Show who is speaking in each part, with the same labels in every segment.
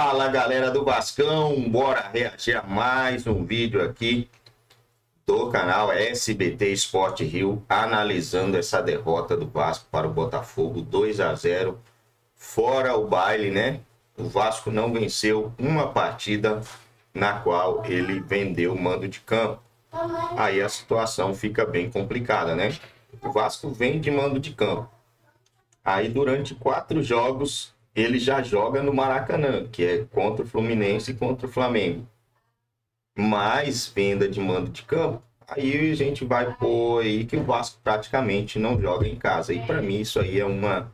Speaker 1: Fala, galera do Vascão, bora reagir a mais um vídeo aqui do canal SBT Sport Rio, analisando essa derrota do Vasco para o Botafogo, 2-0, fora o baile, né? O Vasco não venceu uma partida na qual ele vendeu o mando de campo. Aí a situação fica bem complicada, né? O Vasco vem de mando de campo. Aí durante 4 jogos ele já joga no Maracanã, que é contra o Fluminense e contra o Flamengo. Mais venda de mando de campo, aí a gente vai pôr aí que o Vasco praticamente não joga em casa. E para mim isso aí é uma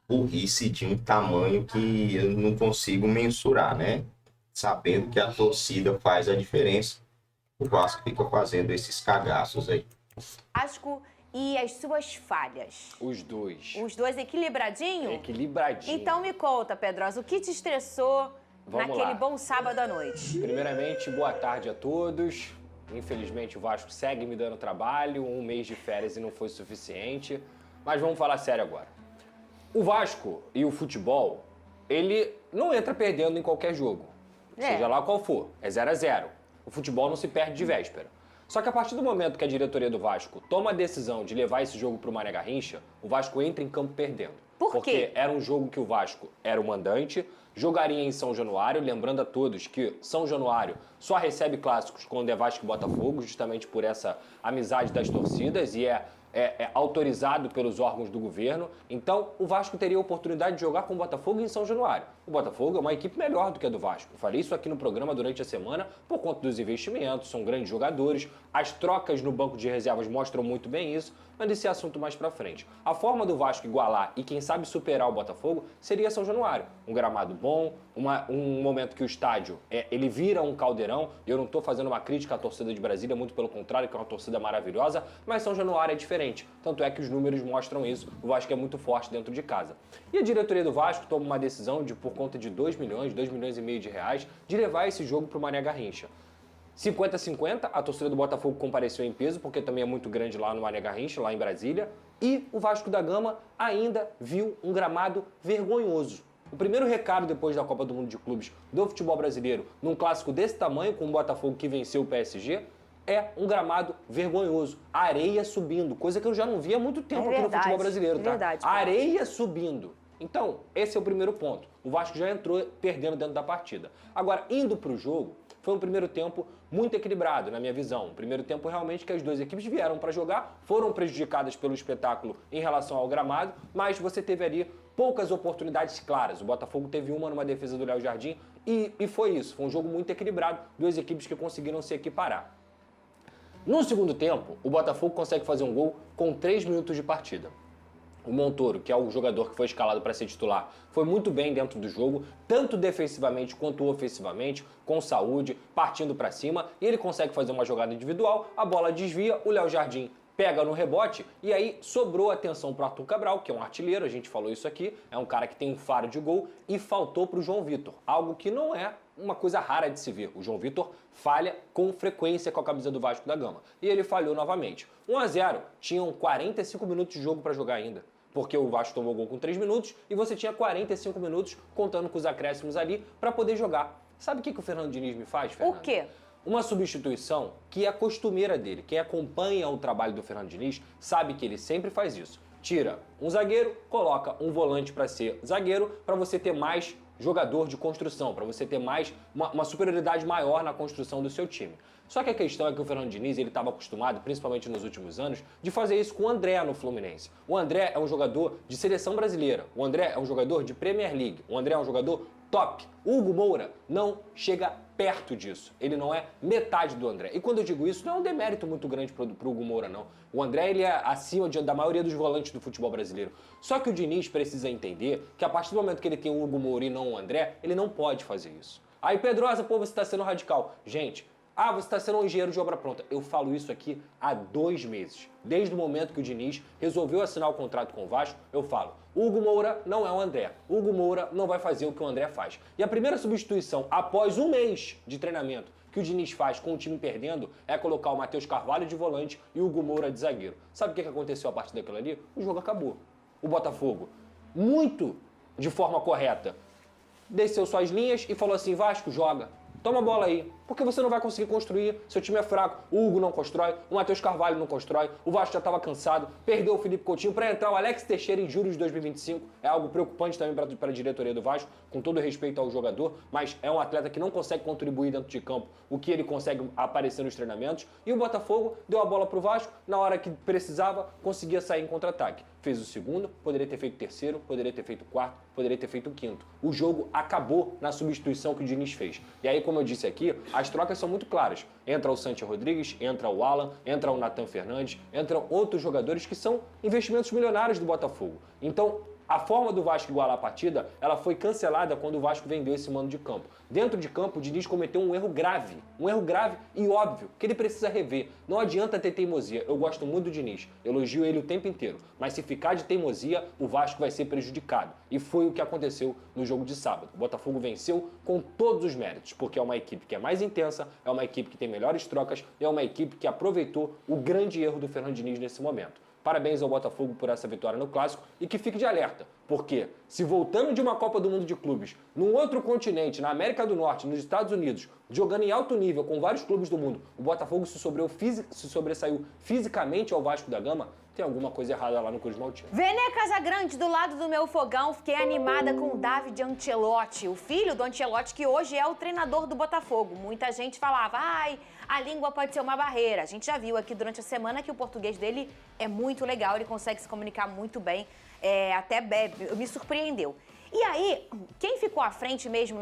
Speaker 1: burrice de um tamanho que eu não consigo mensurar, né? Sabendo que a torcida faz a diferença, o Vasco fica fazendo esses cagaços aí.
Speaker 2: Vasco e as suas falhas.
Speaker 3: Os dois.
Speaker 2: Os dois equilibradinho?
Speaker 3: Equilibradinho.
Speaker 2: Então me conta, Pedrosa, o que te estressou
Speaker 3: Vamos
Speaker 2: naquele
Speaker 3: lá.
Speaker 2: bom sábado à noite?
Speaker 3: Primeiramente, boa tarde a todos. Infelizmente, o Vasco segue me dando trabalho. Um mês de férias e não foi suficiente. Mas vamos falar sério agora. O Vasco e o futebol, ele não entra perdendo em qualquer jogo. Seja lá qual for. É 0-0. O futebol não se perde de véspera. Só que a partir do momento que a diretoria do Vasco toma a decisão de levar esse jogo para o Mané Garrincha, o Vasco entra em campo perdendo.
Speaker 2: Por quê?
Speaker 3: Porque era um jogo que o Vasco era o mandante, jogaria em São Januário, lembrando a todos que São Januário só recebe clássicos quando é Vasco e Botafogo, justamente por essa amizade das torcidas, e é autorizado pelos órgãos do governo. Então, o Vasco teria a oportunidade de jogar com o Botafogo em São Januário. O Botafogo é uma equipe melhor do que a do Vasco. Eu falei isso aqui no programa durante a semana por conta dos investimentos, são grandes jogadores. As trocas no banco de reservas mostram muito bem isso, mas esse assunto mais pra frente. A forma do Vasco igualar e, quem sabe, superar o Botafogo seria São Januário. Um gramado bom, um momento que o estádio ele vira um caldeirão. Eu não estou fazendo uma crítica à torcida de Brasília, muito pelo contrário, que é uma torcida maravilhosa, mas São Januário é diferente. Tanto é que os números mostram isso. O Vasco é muito forte dentro de casa. E a diretoria do Vasco toma uma decisão de, por conta de 2 milhões e meio de reais, de levar esse jogo para o Mané Garrincha. 50-50, a torcida do Botafogo compareceu em peso, porque também é muito grande lá no Mané Garrincha, lá em Brasília. E o Vasco da Gama ainda viu um gramado vergonhoso. O primeiro recado depois da Copa do Mundo de Clubes do futebol brasileiro, num clássico desse tamanho, com o Botafogo que venceu o PSG, é um gramado vergonhoso. Areia subindo, coisa que eu já não vi há muito tempo aqui no futebol brasileiro, tá?
Speaker 2: Verdade,
Speaker 3: areia subindo. Então, esse é o primeiro ponto. O Vasco já entrou perdendo dentro da partida. Agora, indo para o jogo, foi um primeiro tempo muito equilibrado, na minha visão. Um primeiro tempo realmente que as duas equipes vieram para jogar, foram prejudicadas pelo espetáculo em relação ao gramado, mas você teve ali poucas oportunidades claras. O Botafogo teve uma numa defesa do Léo Jardim e foi isso. Foi um jogo muito equilibrado, duas equipes que conseguiram se equiparar. No segundo tempo, o Botafogo consegue fazer um gol com 3 minutos de partida. O Montoro, que é o jogador que foi escalado para ser titular, foi muito bem dentro do jogo, tanto defensivamente quanto ofensivamente, com saúde, partindo para cima, e ele consegue fazer uma jogada individual, a bola desvia, o Léo Jardim pega no rebote, e aí sobrou atenção para o Arthur Cabral, que é um artilheiro, a gente falou isso aqui, é um cara que tem um faro de gol, e faltou para o João Vitor, algo que não é uma coisa rara de se ver. O João Vitor falha com frequência com a camisa do Vasco da Gama, e ele falhou novamente. 1-0, tinham 45 minutos de jogo para jogar ainda, porque o Vasco tomou gol com 3 minutos, e você tinha 45 minutos, contando com os acréscimos ali, para poder jogar. Sabe o que o Fernando Diniz me faz, Fernando?
Speaker 2: O quê?
Speaker 3: Uma substituição que é costumeira dele. Quem acompanha o trabalho do Fernando Diniz sabe que ele sempre faz isso. Tira um zagueiro, coloca um volante para ser zagueiro, para você ter mais jogador de construção, para você ter mais uma superioridade maior na construção do seu time. Só que a questão é que o Fernando Diniz ele estava acostumado, principalmente nos últimos anos, de fazer isso com o André no Fluminense. O André é um jogador de seleção brasileira. O André é um jogador de Premier League. O André é um jogador top. O Hugo Moura não chega perto disso. Ele não é metade do André. E quando eu digo isso, não é um demérito muito grande pro Hugo Moura, não. O André, ele é acima da maioria dos volantes do futebol brasileiro. Só que o Diniz precisa entender que a partir do momento que ele tem o Hugo Moura e não o André, ele não pode fazer isso. Aí, Pedrosa, pô, você está sendo radical. Gente, você está sendo um engenheiro de obra pronta. Eu falo isso aqui há 2 meses. Desde o momento que o Diniz resolveu assinar o contrato com o Vasco, eu falo, Hugo Moura não é o André. Hugo Moura não vai fazer o que o André faz. E a primeira substituição, após 1 mês de treinamento, que o Diniz faz com o time perdendo, é colocar o Matheus Carvalho de volante e o Hugo Moura de zagueiro. Sabe o que aconteceu a partir daquilo ali? O jogo acabou. O Botafogo, muito de forma correta, desceu suas linhas e falou assim, Vasco, joga. Toma a bola aí, porque você não vai conseguir construir, seu time é fraco, o Hugo não constrói, o Matheus Carvalho não constrói, o Vasco já estava cansado, perdeu o Felipe Coutinho para entrar o Alex Teixeira em julho de 2025, é algo preocupante também para a diretoria do Vasco, com todo respeito ao jogador, mas é um atleta que não consegue contribuir dentro de campo o que ele consegue aparecer nos treinamentos, e o Botafogo deu a bola para o Vasco, na hora que precisava, conseguia sair em contra-ataque. Fez o segundo, poderia ter feito o terceiro, poderia ter feito o quarto, poderia ter feito o quinto. O jogo acabou na substituição que o Diniz fez. E aí, como eu disse aqui, as trocas são muito claras. Entra o Santi Rodrigues, entra o Alan, entra o Nathan Fernandes, entram outros jogadores que são investimentos milionários do Botafogo. Então, a forma do Vasco igualar a partida, ela foi cancelada quando o Vasco vendeu esse mando de campo. Dentro de campo, o Diniz cometeu um erro grave e óbvio, que ele precisa rever. Não adianta ter teimosia. Eu gosto muito do Diniz, elogio ele o tempo inteiro. Mas se ficar de teimosia, o Vasco vai ser prejudicado. E foi o que aconteceu no jogo de sábado. O Botafogo venceu com todos os méritos, porque é uma equipe que é mais intensa, é uma equipe que tem melhores trocas, e é uma equipe que aproveitou o grande erro do Fernando Diniz nesse momento. Parabéns ao Botafogo por essa vitória no Clássico e que fique de alerta, porque se voltando de uma Copa do Mundo de Clubes, num outro continente, na América do Norte, nos Estados Unidos, jogando em alto nível com vários clubes do mundo, o Botafogo se sobressaiu fisicamente ao Vasco da Gama, tem alguma coisa errada lá no Cruz Maltino.
Speaker 2: Vene Casagrande, do lado do meu fogão, fiquei animada com o David Ancelotti, o filho do Ancelotti, que hoje é o treinador do Botafogo. Muita gente falava, a língua pode ser uma barreira. A gente já viu aqui durante a semana que o português dele é muito legal, ele consegue se comunicar muito bem, me surpreendeu. E aí, quem ficou à frente mesmo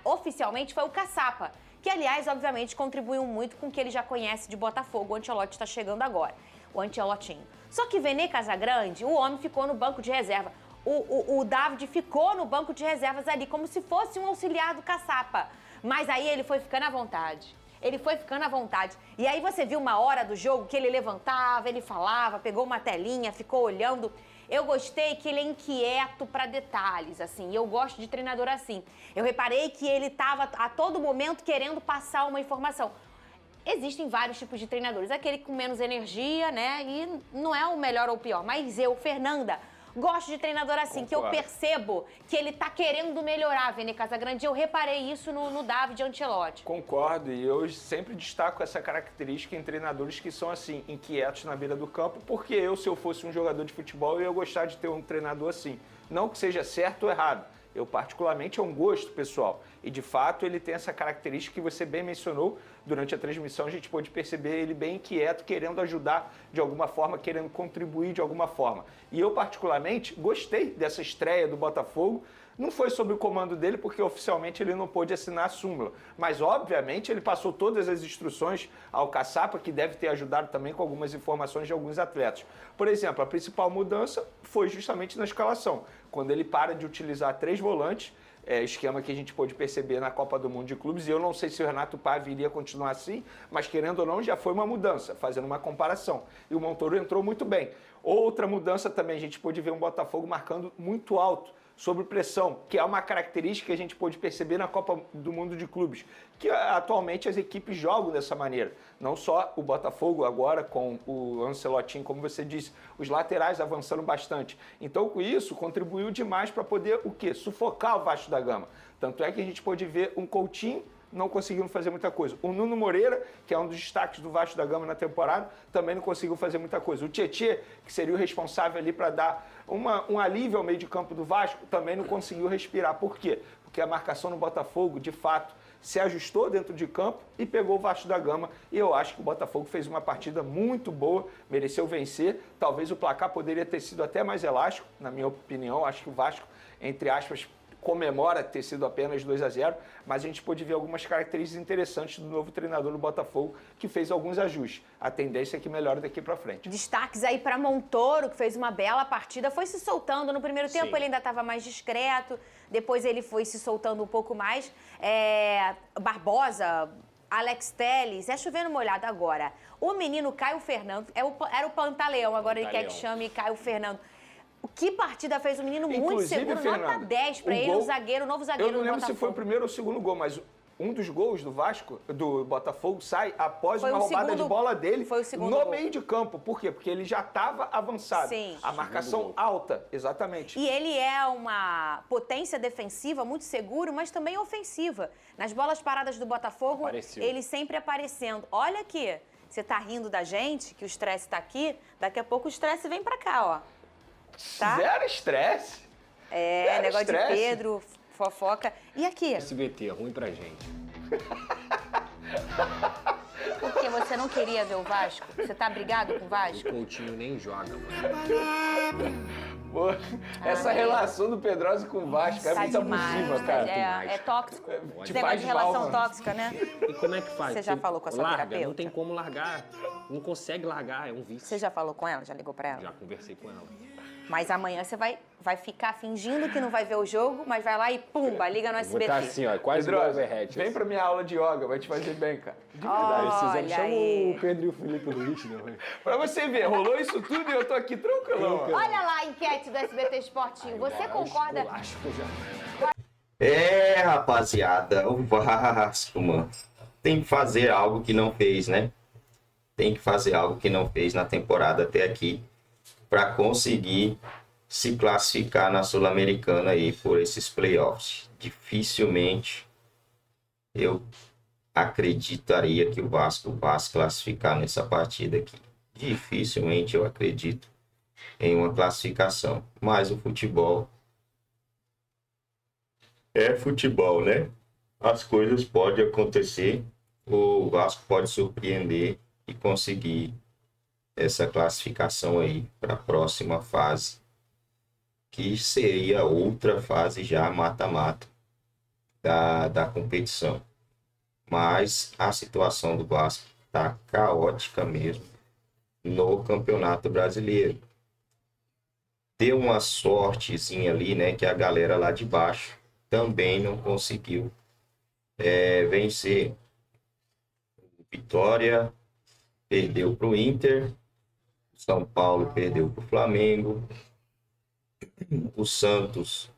Speaker 2: oficialmente foi o Caçapa, que aliás, obviamente, contribuiu muito com o que ele já conhece de Botafogo. O Ancelotti está chegando agora. O Ancelotinho. Só que Vene Casagrande, o homem ficou no banco de reserva. O David ficou no banco de reservas ali, como se fosse um auxiliar do Caçapa. Mas aí ele foi ficando à vontade. E aí você viu uma hora do jogo que ele levantava, ele falava, pegou uma telinha, ficou olhando. Eu gostei que ele é inquieto para detalhes, assim. E eu gosto de treinador assim. Eu reparei que ele estava a todo momento querendo passar uma informação. Existem vários tipos de treinadores. Aquele com menos energia, né? E não é o melhor ou o pior. Mas eu, Fernanda, gosto de treinador assim, que eu percebo que ele tá querendo melhorar, Vene Casagrande. Eu reparei isso no David Ancelotti.
Speaker 4: Concordo, e eu sempre destaco essa característica em treinadores que são assim, inquietos na beira do campo, porque se eu fosse um jogador de futebol, eu ia gostar de ter um treinador assim. Não que seja certo ou errado. Eu, particularmente, é um gosto pessoal. E, de fato, ele tem essa característica que você bem mencionou. Durante a transmissão, a gente pôde perceber ele bem inquieto, querendo ajudar de alguma forma, querendo contribuir de alguma forma. E eu, particularmente, gostei dessa estreia do Botafogo. Não foi sob o comando dele, porque oficialmente ele não pôde assinar a súmula. Mas, obviamente, ele passou todas as instruções ao Caçapa, que deve ter ajudado também com algumas informações de alguns atletas. Por exemplo, a principal mudança foi justamente na escalação. Quando ele para de utilizar 3 volantes, esquema que a gente pôde perceber na Copa do Mundo de Clubes, e eu não sei se o Renato Paiva iria continuar assim, mas querendo ou não, já foi uma mudança, fazendo uma comparação. E o Montoro entrou muito bem. Outra mudança também, a gente pôde ver um Botafogo marcando muito alto, sob pressão, que é uma característica que a gente pôde perceber na Copa do Mundo de Clubes, que atualmente as equipes jogam dessa maneira. Não só o Botafogo agora com o Ancelotti, como você disse, os laterais avançando bastante. Então, com isso, contribuiu demais para poder, o quê? Sufocar o Vasco da Gama. Tanto é que a gente pôde ver um Coutinho não conseguiram fazer muita coisa. O Nuno Moreira, que é um dos destaques do Vasco da Gama na temporada, também não conseguiu fazer muita coisa. O Tietê, que seria o responsável ali para dar um alívio ao meio de campo do Vasco, também não conseguiu respirar. Por quê? Porque a marcação no Botafogo, de fato, se ajustou dentro de campo e pegou o Vasco da Gama. E eu acho que o Botafogo fez uma partida muito boa, mereceu vencer. Talvez o placar poderia ter sido até mais elástico, na minha opinião. Acho que o Vasco, entre aspas, comemora ter sido apenas 2-0, mas a gente pôde ver algumas características interessantes do novo treinador do Botafogo, que fez alguns ajustes. A tendência é que melhore daqui para frente.
Speaker 2: Destaques aí para Montoro, que fez uma bela partida, foi se soltando. No primeiro tempo
Speaker 3: Sim.
Speaker 2: ele ainda estava mais discreto, depois ele foi se soltando um pouco mais. Barbosa, Alex Telles, chovendo molhado agora. O menino Caio Fernando, era o Pantaleão, agora ele quer que chame Caio Fernando. Que partida fez o menino muito
Speaker 4: Inclusive,
Speaker 2: seguro,
Speaker 4: Fernanda,
Speaker 2: nota 10 para ele, o novo zagueiro do Botafogo.
Speaker 4: Eu não lembro se foi o primeiro ou o segundo gol, mas Um dos gols do Vasco, do Botafogo, sai após
Speaker 2: Foi
Speaker 4: uma
Speaker 2: o
Speaker 4: roubada
Speaker 2: segundo-
Speaker 4: de bola dele
Speaker 2: foi o segundo
Speaker 4: no
Speaker 2: gol.
Speaker 4: meio de campo. Por quê? Porque ele já estava avançado.
Speaker 2: Sim.
Speaker 4: A marcação alta, exatamente.
Speaker 2: E ele é uma potência defensiva muito seguro, mas também ofensiva. Nas bolas paradas do Botafogo,
Speaker 3: Apareceu.
Speaker 2: ele sempre aparecendo. Olha aqui, você tá rindo da gente, que o estresse tá aqui, daqui a pouco o estresse vem pra cá, ó. Tá?
Speaker 4: Zero estresse.
Speaker 2: É,
Speaker 4: Zero
Speaker 2: negócio
Speaker 4: estresse.
Speaker 2: de Pedro, fofoca. E aqui?
Speaker 3: SBT, ruim pra gente.
Speaker 2: Porque você não queria ver o Vasco? Você tá brigado com o
Speaker 3: O
Speaker 2: Vasco?
Speaker 3: Coutinho nem joga, mano.
Speaker 4: Pô, essa relação do Pedrosa com o Vasco é
Speaker 2: Tá
Speaker 4: muito
Speaker 2: demais,
Speaker 4: abusiva, cara.
Speaker 2: É tóxico.
Speaker 4: Te
Speaker 2: Esse negócio
Speaker 4: faz
Speaker 2: de relação
Speaker 4: mal, mano.
Speaker 2: tóxica, né?
Speaker 3: E como é que faz?
Speaker 2: Você já falou com a sua
Speaker 3: larga,
Speaker 2: terapeuta?
Speaker 3: Não tem como largar. Não consegue largar, é um vício.
Speaker 2: Você já falou com ela? Já ligou pra ela?
Speaker 3: Já conversei com ela.
Speaker 2: Mas amanhã você vai ficar fingindo que não vai ver o jogo, mas vai lá e pumba, liga no
Speaker 3: Vou
Speaker 2: SBT.
Speaker 3: estar assim, ó, quase igual
Speaker 4: Pedrosa,
Speaker 3: overhead.
Speaker 4: vem pra minha aula de yoga, vai te fazer bem, cara. De verdade.
Speaker 2: Olha
Speaker 3: Chama
Speaker 2: aí.
Speaker 3: o Pedro e o Felipe Luiz, né?
Speaker 4: Pra você ver, rolou isso tudo e eu tô aqui tranquilão. ó.
Speaker 2: Olha lá a enquete do SBT Esportinho. Você concorda?
Speaker 3: Esculacho já.
Speaker 1: Rapaziada, o Vasco, mano, tem que fazer algo que não fez, né? Tem que fazer algo que não fez na temporada até aqui para conseguir se classificar na Sul-Americana aí por esses playoffs. Dificilmente eu acreditaria que o Vasco vá se classificar nessa partida aqui. Dificilmente eu acredito em uma classificação. Mas o futebol é futebol, né? As coisas podem acontecer. O Vasco pode surpreender e conseguir essa classificação aí para a próxima fase, que seria outra fase já mata-mata da competição. Mas a situação do Vasco está caótica mesmo no Campeonato Brasileiro. Deu uma sortezinha ali, né, que a galera lá de baixo também não conseguiu vencer. Vitória perdeu para o Inter, São Paulo perdeu para o Flamengo, o Santos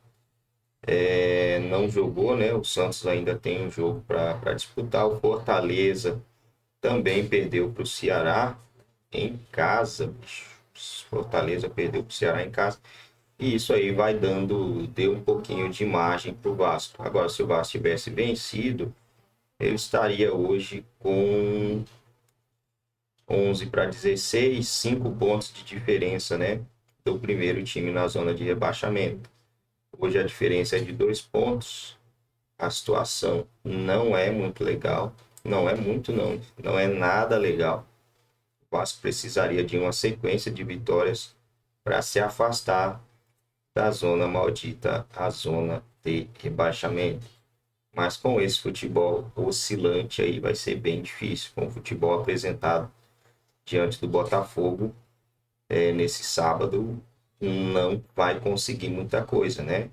Speaker 1: não jogou, né? O Santos ainda tem um jogo para disputar. O Fortaleza também perdeu para o Ceará em casa, bicho. Fortaleza perdeu para o Ceará em casa. E isso aí deu um pouquinho de margem para o Vasco. Agora, se o Vasco tivesse vencido, ele estaria hoje com 11 para 16, 5 pontos de diferença, né, do primeiro time na zona de rebaixamento. Hoje a diferença é de 2 pontos. A situação não é muito legal. Não é nada legal. O Vasco precisaria de uma sequência de vitórias para se afastar da zona maldita, a zona de rebaixamento. Mas com esse futebol oscilante aí vai ser bem difícil. Com o futebol apresentado diante do Botafogo nesse sábado, não vai conseguir muita coisa, né?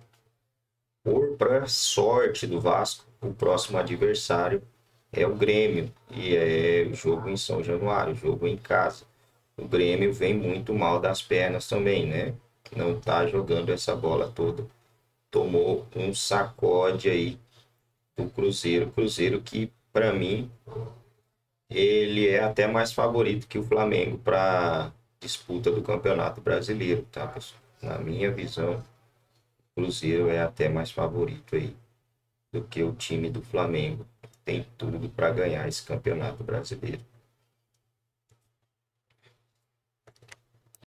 Speaker 1: Para sorte do Vasco, o próximo adversário é o Grêmio, e é o jogo em São Januário, jogo em casa. O Grêmio vem muito mal das pernas também, né? Não tá jogando essa bola toda. Tomou um sacode aí do Cruzeiro. Cruzeiro que, para mim, ele é até mais favorito que o Flamengo para disputa do Campeonato Brasileiro, tá, pessoal? Na minha visão, o Cruzeiro é até mais favorito aí do que o time do Flamengo. Tem tudo para ganhar esse Campeonato Brasileiro.